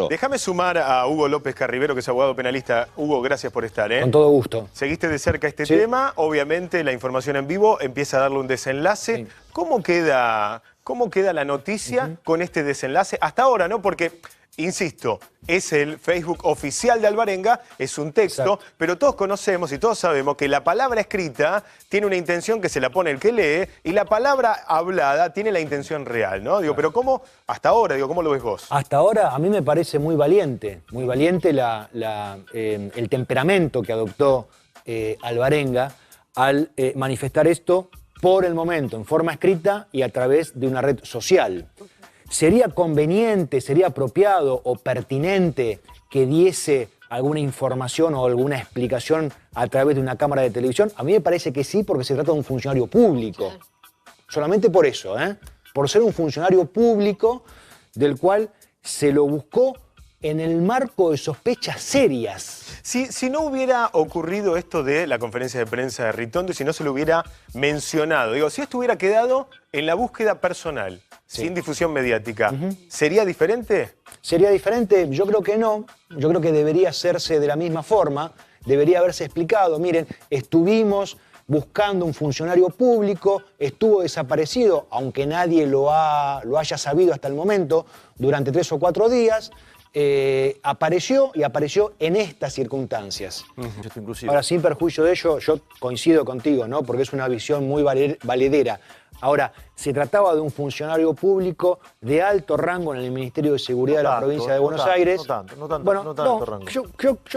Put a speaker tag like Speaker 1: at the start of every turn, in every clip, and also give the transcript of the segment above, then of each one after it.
Speaker 1: Déjame sumar a Hugo López Carribero, que es abogado penalista. Hugo, gracias por estar.
Speaker 2: Con todo gusto.
Speaker 1: Seguiste de cerca este
Speaker 2: Sí.
Speaker 1: tema. Obviamente la información en vivo empieza a darle un desenlace.
Speaker 2: Sí.
Speaker 1: ¿Cómo queda la noticia con este desenlace? Hasta ahora, ¿no? Porque, insisto, es el Facebook oficial de Alvarenga, es un texto,
Speaker 2: Exacto.
Speaker 1: pero todos conocemos y todos sabemos que la palabra escrita tiene una intención que se la pone el que lee y la palabra hablada tiene la intención real, ¿no? Digo, pero ¿cómo, hasta ahora, cómo lo ves vos?
Speaker 2: Hasta ahora a mí me parece muy valiente el temperamento que adoptó Alvarenga al manifestar esto por el momento, en forma escrita y a través de una red social. ¿Sería conveniente, sería apropiado o pertinente que diese alguna información o alguna explicación a través de una cámara de televisión? A mí me parece que sí, porque se trata de un funcionario público. Claro. Solamente por eso, por ser un funcionario público del cual se lo buscó en el marco de sospechas serias.
Speaker 1: Si no hubiera ocurrido esto de la conferencia de prensa de Ritondo y si no se lo hubiera mencionado, si esto hubiera quedado en la búsqueda personal, sí, sin difusión mediática, ¿sería diferente?
Speaker 2: ¿Sería diferente? Yo creo que no. Yo creo que debería hacerse de la misma forma. Debería haberse explicado, miren, estuvimos buscando un funcionario público, estuvo desaparecido, aunque nadie lo haya sabido hasta el momento, durante 3 o 4 días. Apareció en estas circunstancias. Ahora, sin perjuicio de ello, yo coincido contigo, ¿no? Porque es una visión muy valedera. Ahora, se trataba de un funcionario público de alto rango en el Ministerio de Seguridad de la provincia de Buenos Aires.
Speaker 3: No tanto rango.
Speaker 2: Yo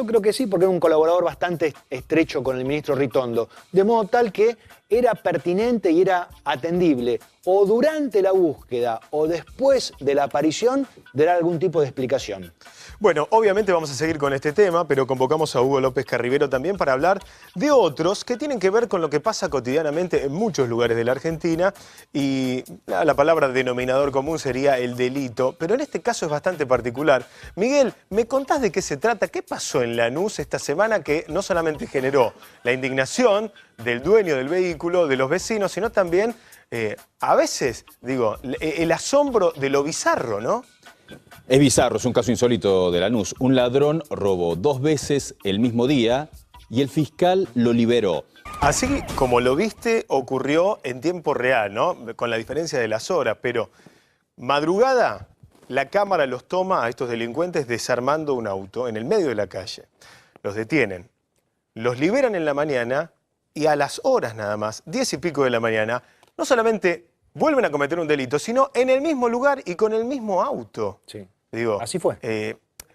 Speaker 2: creo que sí, porque era un colaborador bastante estrecho con el ministro Ritondo, de modo tal que era pertinente y era atendible, o durante la búsqueda o después de la aparición, de dar algún tipo de explicación.
Speaker 1: Bueno, obviamente vamos a seguir con este tema, pero convocamos a Hugo López Carribero también para hablar de otros que tienen que ver con lo que pasa cotidianamente en muchos lugares de la Argentina y la palabra denominador común sería el delito, pero en este caso es bastante particular. Miguel, ¿me contás de qué se trata? ¿Qué pasó en Lanús esta semana que no solamente generó la indignación del dueño del vehículo, de los vecinos, sino también, a veces, el asombro de lo bizarro, ¿no?
Speaker 4: Es bizarro, es un caso insólito de Lanús. Un ladrón robó 2 veces el mismo día y el fiscal lo liberó.
Speaker 1: Así como lo viste, ocurrió en tiempo real, ¿no? Con la diferencia de las horas, pero madrugada, la cámara los toma a estos delincuentes desarmando un auto en el medio de la calle. Los detienen, los liberan en la mañana y a las horas nada más, 10 y pico de la mañana, no solamente vuelven a cometer un delito, sino en el mismo lugar y con el mismo auto.
Speaker 2: Sí.
Speaker 1: Así
Speaker 2: fue.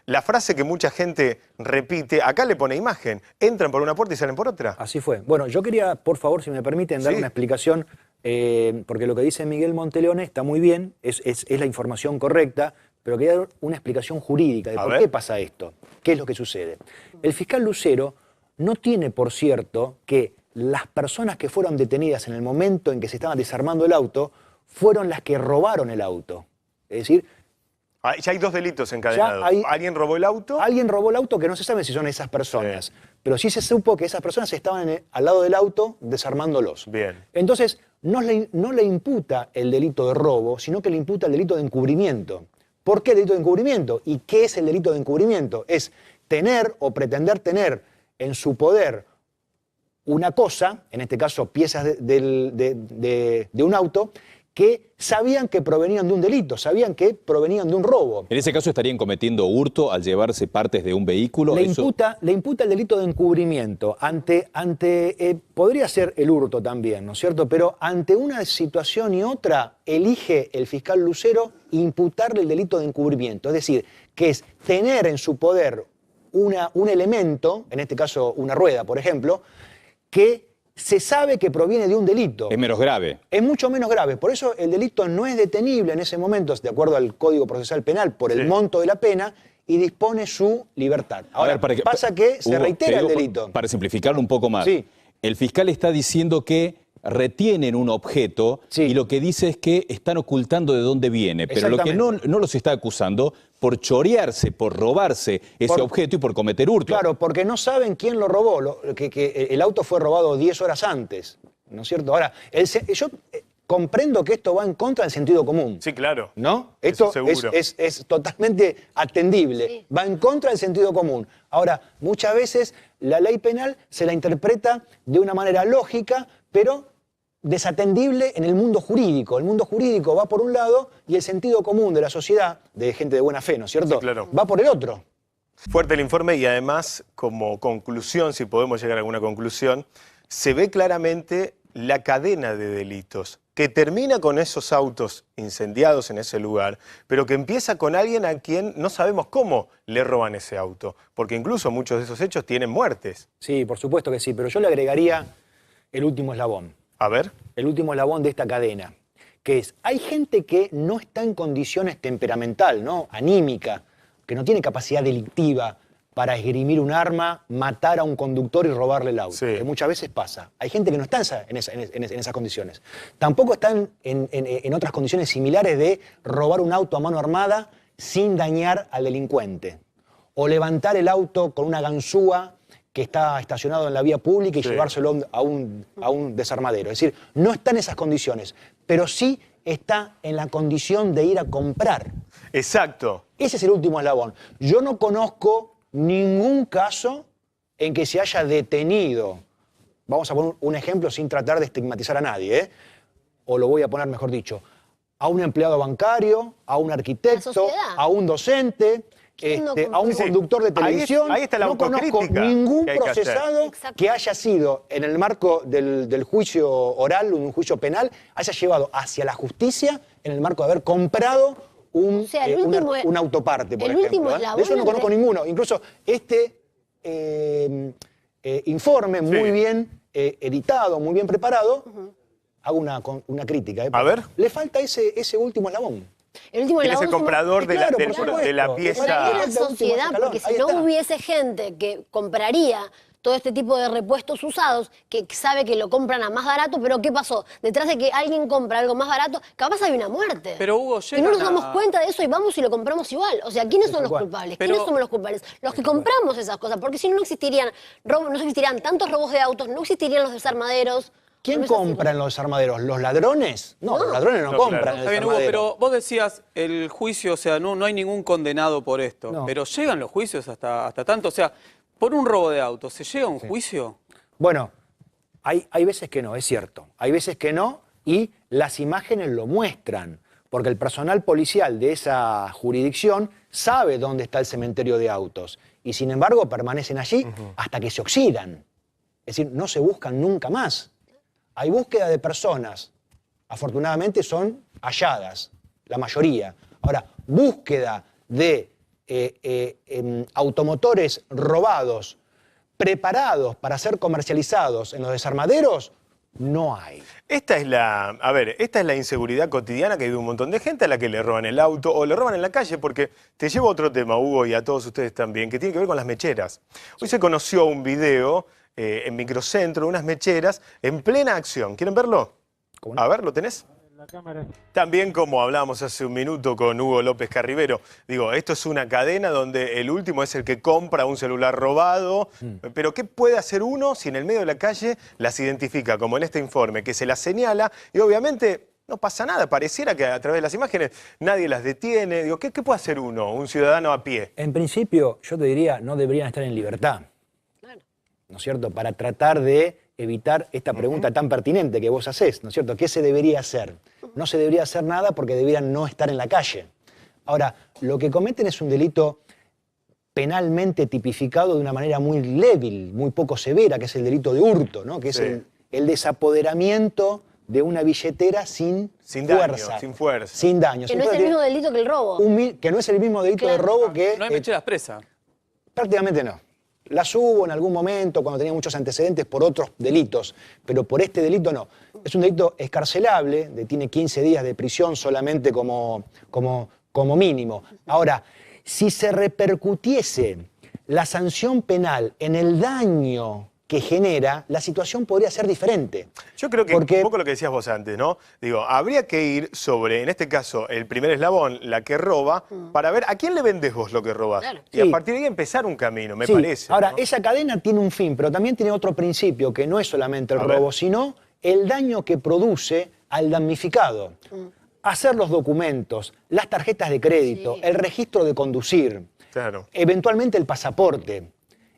Speaker 1: La frase que mucha gente repite, acá le pone imagen, entran por una puerta y salen por otra.
Speaker 2: Así fue. Bueno, yo quería, por favor, si me permiten, dar una explicación, porque lo que dice Miguel Monteleone está muy bien, es la información correcta, pero quería dar una explicación jurídica de por qué pasa esto, qué es lo que sucede. El fiscal Lucero no tiene, por cierto, que las personas que fueron detenidas en el momento en que se estaban desarmando el auto fueron las que robaron el auto. Es decir,
Speaker 1: ya hay 2 delitos encadenados. ¿Alguien robó el auto?
Speaker 2: Alguien robó el auto, que no se sabe si son esas personas. Sí. Pero sí se supo que esas personas estaban al lado del auto desarmándolos.
Speaker 1: Bien.
Speaker 2: Entonces, no le imputa el delito de robo, sino que le imputa el delito de encubrimiento. ¿Por qué el delito de encubrimiento? ¿Y qué es el delito de encubrimiento? Es tener o pretender tener en su poder una cosa, en este caso piezas de un auto, que sabían que provenían de un delito, sabían que provenían de un robo.
Speaker 4: En ese caso estarían cometiendo hurto al llevarse partes de un vehículo.
Speaker 2: Le imputa el delito de encubrimiento. Podría ser el hurto también, ¿no es cierto? Pero ante una situación y otra, elige el fiscal Lucero imputarle el delito de encubrimiento. Es decir, que es tener en su poder un elemento, en este caso una rueda, por ejemplo, que se sabe que proviene de un delito.
Speaker 4: Es menos grave.
Speaker 2: Es mucho menos grave. Por eso el delito no es detenible en ese momento, de acuerdo al Código Procesal Penal, por el monto de la pena y dispone su libertad. Ahora, pasa que se reitera el delito.
Speaker 4: Para simplificarlo un poco más,
Speaker 2: sí.
Speaker 4: El fiscal está diciendo que retienen un objeto y lo que dice es que están ocultando de dónde viene. Pero lo que no los está acusando por chorearse, por robarse ese objeto y por cometer hurto.
Speaker 2: Claro, porque no saben quién lo robó, que el auto fue robado 10 horas antes, ¿no es cierto? Ahora, comprendo que esto va en contra del sentido común.
Speaker 1: Sí, claro.
Speaker 2: ¿No? Esto
Speaker 1: seguro.
Speaker 2: es totalmente atendible. Sí. Va en contra del sentido común. Ahora, muchas veces la ley penal se la interpreta de una manera lógica, pero desatendible en el mundo jurídico. El mundo jurídico va por un lado y el sentido común de la sociedad, de gente de buena fe, ¿no es cierto?
Speaker 1: Sí, claro.
Speaker 2: Va por el otro.
Speaker 1: Fuerte el informe y además, como conclusión, si podemos llegar a alguna conclusión, se ve claramente la cadena de delitos que termina con esos autos incendiados en ese lugar, pero que empieza con alguien a quien no sabemos cómo le roban ese auto, porque incluso muchos de esos hechos tienen muertes.
Speaker 2: Sí, por supuesto que sí, pero yo le agregaría el último eslabón.
Speaker 1: A ver.
Speaker 2: El último eslabón de esta cadena, que es, hay gente que no está en condiciones temperamental, ¿no? Anímica, que no tiene capacidad delictiva para esgrimir un arma, matar a un conductor y robarle el auto, sí, que muchas veces pasa. Hay gente que no está en esas condiciones. Tampoco están en otras condiciones similares de robar un auto a mano armada sin dañar al delincuente. O levantar el auto con una ganzúa que está estacionado en la vía pública y sí, llevárselo a un desarmadero. Es decir, no está en esas condiciones, pero sí está en la condición de ir a comprar.
Speaker 1: Exacto.
Speaker 2: Ese es el último eslabón. Yo no conozco ningún caso en que se haya detenido, vamos a poner un ejemplo sin tratar de estigmatizar a nadie, o lo voy a poner mejor dicho, a un empleado bancario, a un arquitecto, a un docente, a un conductor de televisión.
Speaker 1: Ahí está la autocrítica.
Speaker 2: No conozco ningún procesado que haya sido, en el marco del juicio oral, un juicio penal, haya llevado hacia la justicia en el marco de haber comprado un autoparte, por ejemplo. De eso no conozco ninguno. Incluso este informe, muy bien editado, muy bien preparado, hago una crítica.
Speaker 1: A ver.
Speaker 2: Le falta ese último eslabón.
Speaker 1: El último eslabón es el comprador de la pieza.
Speaker 5: Para la sociedad, porque si no hubiese gente que compraría todo este tipo de repuestos usados, que sabe que lo compran a más barato, pero ¿qué pasó? Detrás de que alguien compra algo más barato, capaz hay una muerte.
Speaker 6: Pero Hugo,
Speaker 5: y no nos damos cuenta de eso y vamos y lo compramos igual. O sea, ¿quiénes son los culpables? ¿Quiénes somos los culpables? Los que compramos esas cosas, porque si no, no existirían tantos robos de autos, no existirían los desarmaderos.
Speaker 2: ¿Quién compra en los desarmaderos? ¿Los ladrones? No, los ladrones no compran.
Speaker 6: Claro. Está bien, Hugo, pero vos decías, el juicio, o sea, no hay ningún condenado por esto. No. Pero llegan los juicios hasta tanto, o sea, por un robo de auto, ¿se llega a un juicio?
Speaker 2: Bueno, hay veces que no, es cierto. Hay veces que no y las imágenes lo muestran. Porque el personal policial de esa jurisdicción sabe dónde está el cementerio de autos. Y sin embargo permanecen allí hasta que se oxidan. Es decir, no se buscan nunca más. Hay búsqueda de personas. Afortunadamente son halladas, la mayoría. Ahora, búsqueda de automotores robados, preparados para ser comercializados en los desarmaderos, no hay.
Speaker 1: Esta es la inseguridad cotidiana que vive un montón de gente a la que le roban el auto o le roban en la calle, porque te llevo a otro tema, Hugo, y a todos ustedes también, que tiene que ver con las mecheras. Hoy se conoció un video en Microcentro, unas mecheras en plena acción. ¿Quieren verlo? A ver, ¿lo tenés? La cámara. También, como hablábamos hace un minuto con Hugo López Carrivero, digo, esto es una cadena donde el último es el que compra un celular robado, pero ¿qué puede hacer uno si en el medio de la calle las identifica, como en este informe, que se las señala y obviamente no pasa nada? Pareciera que a través de las imágenes nadie las detiene. Digo, ¿qué puede hacer uno, un ciudadano a pie?
Speaker 2: En principio, yo te diría, no deberían estar en libertad. Claro. ¿No es cierto? Para tratar de evitar esta pregunta tan pertinente que vos hacés, ¿no es cierto? ¿Qué se debería hacer? No se debería hacer nada porque deberían no estar en la calle. Ahora, lo que cometen es un delito penalmente tipificado de una manera muy débil, muy poco severa, que es el delito de hurto, ¿no? Que es el desapoderamiento de una billetera sin fuerza.
Speaker 1: Sin fuerza.
Speaker 2: Sin daño.
Speaker 5: Que no es el mismo delito que el robo.
Speaker 2: Que no es el mismo delito de robo que...
Speaker 6: No hay mecheras presas.
Speaker 2: Prácticamente no. Las hubo en algún momento cuando tenía muchos antecedentes por otros delitos, pero por este delito no. Es un delito excarcelable, tiene 15 días de prisión solamente como mínimo. Ahora, si se repercutiese la sanción penal en el daño que genera, la situación podría ser diferente.
Speaker 1: Yo creo que un poco lo que decías vos antes, ¿no? Digo, habría que ir sobre, en este caso, el primer eslabón, la que roba, para ver a quién le vendés vos lo que robás. Claro. Y a partir de ahí empezar un camino, me parece.
Speaker 2: Ahora,
Speaker 1: ¿no?
Speaker 2: Esa cadena tiene un fin, pero también tiene otro principio, que no es solamente el robo, sino el daño que produce al damnificado hacer los documentos, las tarjetas de crédito, el registro de conducir, eventualmente el pasaporte,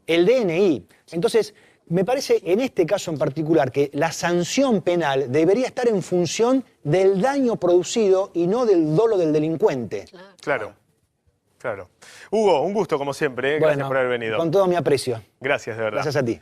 Speaker 2: el DNI. Entonces, me parece en este caso en particular que la sanción penal debería estar en función del daño producido y no del dolo del delincuente.
Speaker 1: Claro. Hugo, un gusto como siempre. Gracias por haber venido.
Speaker 2: Con todo mi aprecio.
Speaker 1: Gracias, de verdad.
Speaker 2: Gracias a ti.